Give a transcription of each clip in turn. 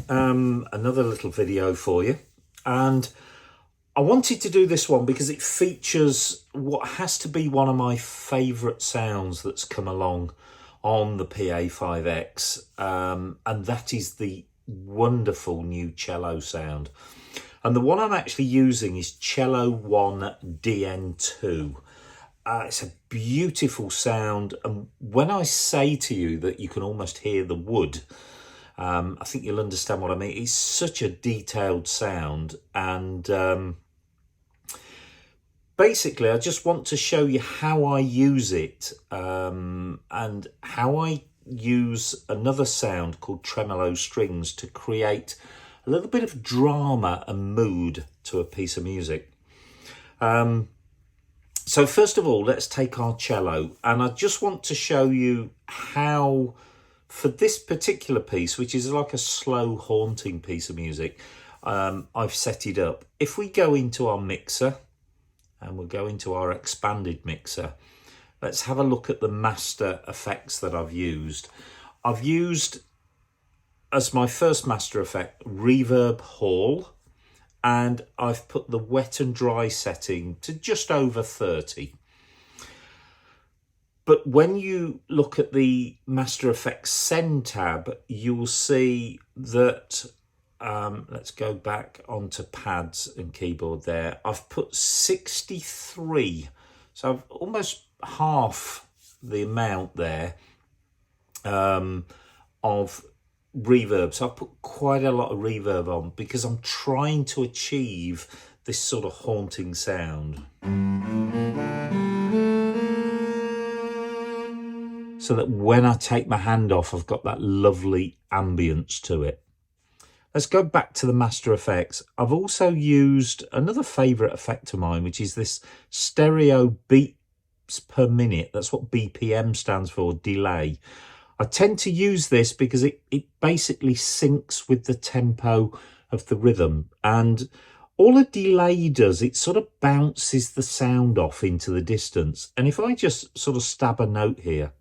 Another little video for you, and I wanted to do this one because it features what has to be one of my favourite sounds that's come along on the PA5X, and that is the wonderful new cello sound. And the one I'm actually using is Cello 1 DN2. It's a beautiful sound, and when I say to you that you can almost hear the wood, I think you'll understand what I mean. It's such a detailed sound, and basically I just want to show you how I use it, and how I use another sound called Tremolo Strings to create a little bit of drama and mood to a piece of music. So first of all, let's take our cello, and I just want to show you how, for this particular piece, which is like a slow haunting piece of music, I've set it up. If we go into our mixer, and we'll go into our expanded mixer, let's have a look at the master effects that I've used. I've used, as my first master effect, Reverb Hall, and I've put the wet and dry setting to just over 30. But when you look at the Master Effects Send tab, you'll see that, let's go back onto pads and keyboard there. I've put 63, so I've almost half the amount there of reverb. So I've put quite a lot of reverb on because I'm trying to achieve this sort of haunting sound, so that when I take my hand off, I've got that lovely ambience to it. Let's go back to the master effects. I've also used another favourite effect of mine, which is this stereo beats per minute. That's what BPM stands for, delay. I tend to use this because it basically syncs with the tempo of the rhythm, and all a delay does, it sort of bounces the sound off into the distance. And if I just sort of stab a note here,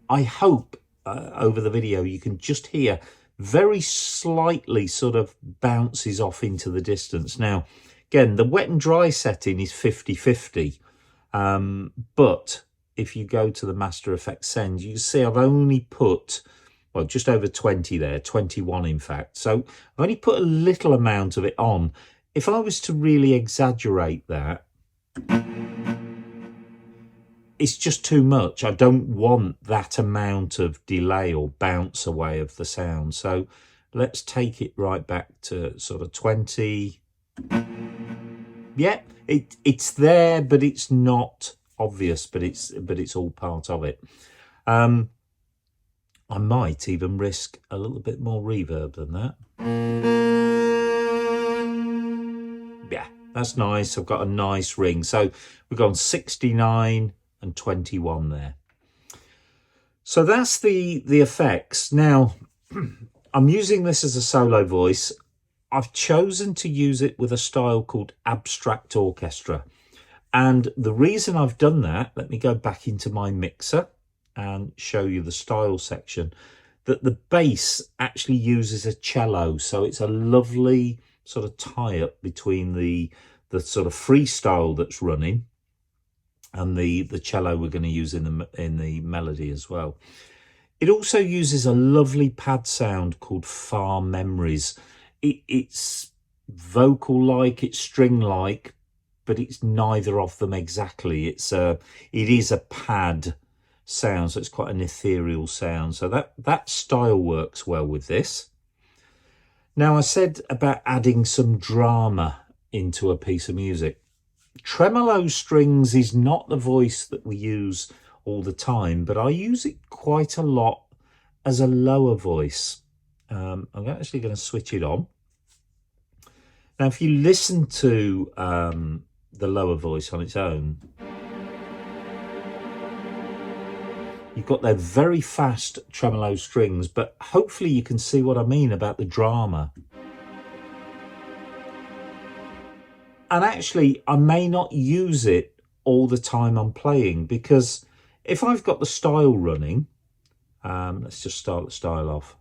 I hope over the video you can just hear very slightly sort of bounces off into the distance. Now, again, the wet and dry setting is 50-50, but if you go to the Master Effects Send, you can see I've only put, well, just over 20 there, 21 in fact. So I've only put a little amount of it on. If I was to really exaggerate that, it's just too much. I don't want that amount of delay or bounce away of the sound. So let's take it right back to sort of 20. Yeah, it's there, but it's not obvious, but it's all part of it. I might even risk a little bit more reverb than that. Yeah, that's nice. I've got a nice ring. So we've gone 69 and 21 there. So that's the effects. Now, I'm using this as a solo voice. I've chosen to use it with a style called Abstract Orchestra. And the reason I've done that, let me go back into my mixer and show you the style section, that the bass actually uses a cello. So it's a lovely sort of tie-up between the sort of freestyle that's running and the cello we're going to use in the melody as well. It also uses a lovely pad sound called Far Memories. It's vocal-like, it's string-like, but it's neither of them exactly. It is a pad sound, so it's quite an ethereal sound. So that style works well with this. Now, I said about adding some drama into a piece of music. Tremolo Strings is not the voice that we use all the time, but I use it quite a lot as a lower voice. I'm actually going to switch it on. Now, if you listen to the lower voice on its own, you've got their very fast tremolo strings, but hopefully you can see what I mean about the drama. And actually, I may not use it all the time I'm playing, because if I've got the style running, let's just start the style off.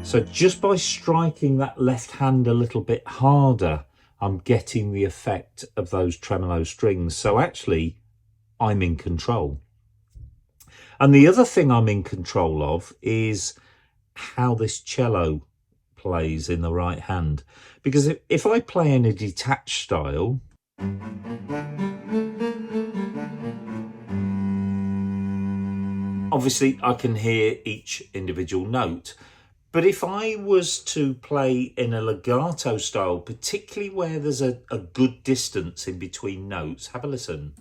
So just by striking that left hand a little bit harder, I'm getting the effect of those tremolo strings. So actually, I'm in control. And the other thing I'm in control of is how this cello plays in the right hand. Because if I play in a detached style, obviously I can hear each individual note. But if I was to play in a legato style, particularly where there's a good distance in between notes, have a listen.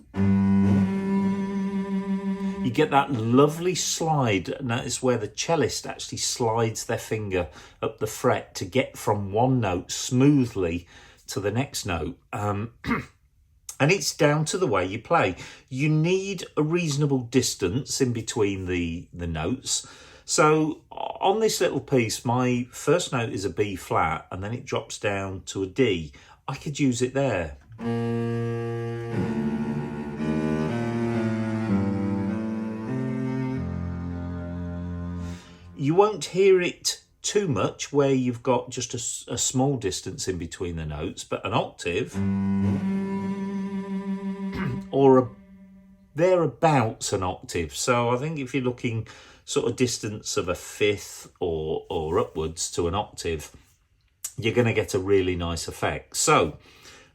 You get that lovely slide, and that is where the cellist actually slides their finger up the fret to get from one note smoothly to the next note. And it's down to the way you play. You need a reasonable distance in between the notes. So on this little piece, my first note is a B flat, and then it drops down to a D. I could use it there. You won't hear it too much where you've got just a small distance in between the notes, but an octave or thereabouts an octave. So I think if you're looking sort of distance of a fifth or upwards to an octave, you're going to get a really nice effect. So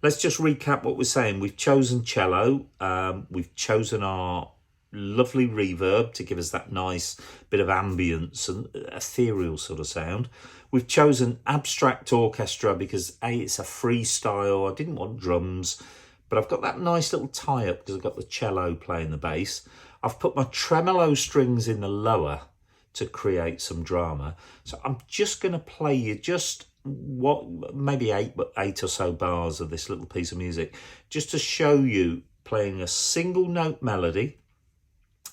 let's just recap what we're saying. We've chosen cello, we've chosen our lovely reverb to give us that nice bit of ambience and ethereal sort of sound. We've chosen Abstract Orchestra because A, it's a freestyle. I didn't want drums, but I've got that nice little tie-up because I've got the cello playing the bass. I've put my tremolo strings in the lower to create some drama. So I'm just going to play you just maybe eight or so bars of this little piece of music, just to show you playing a single note melody,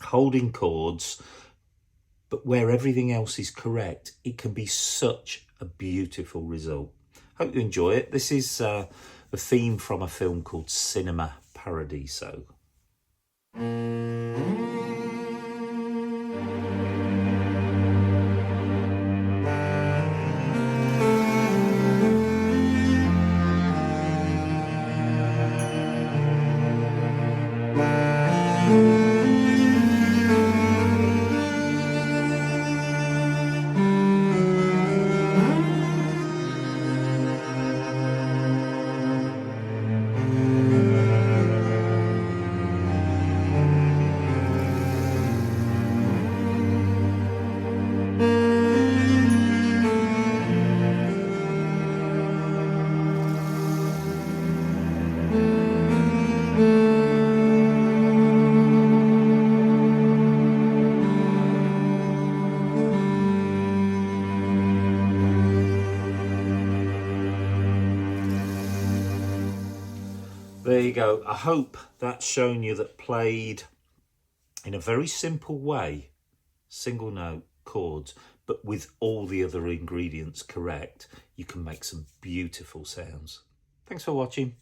holding chords, but where everything else is correct. It can be such a beautiful result. Hope you enjoy it. This is the theme from a film called Cinema Paradiso. There you go. I hope that's shown you that played in a very simple way, single note chords, but with all the other ingredients correct, you can make some beautiful sounds. Thanks for watching.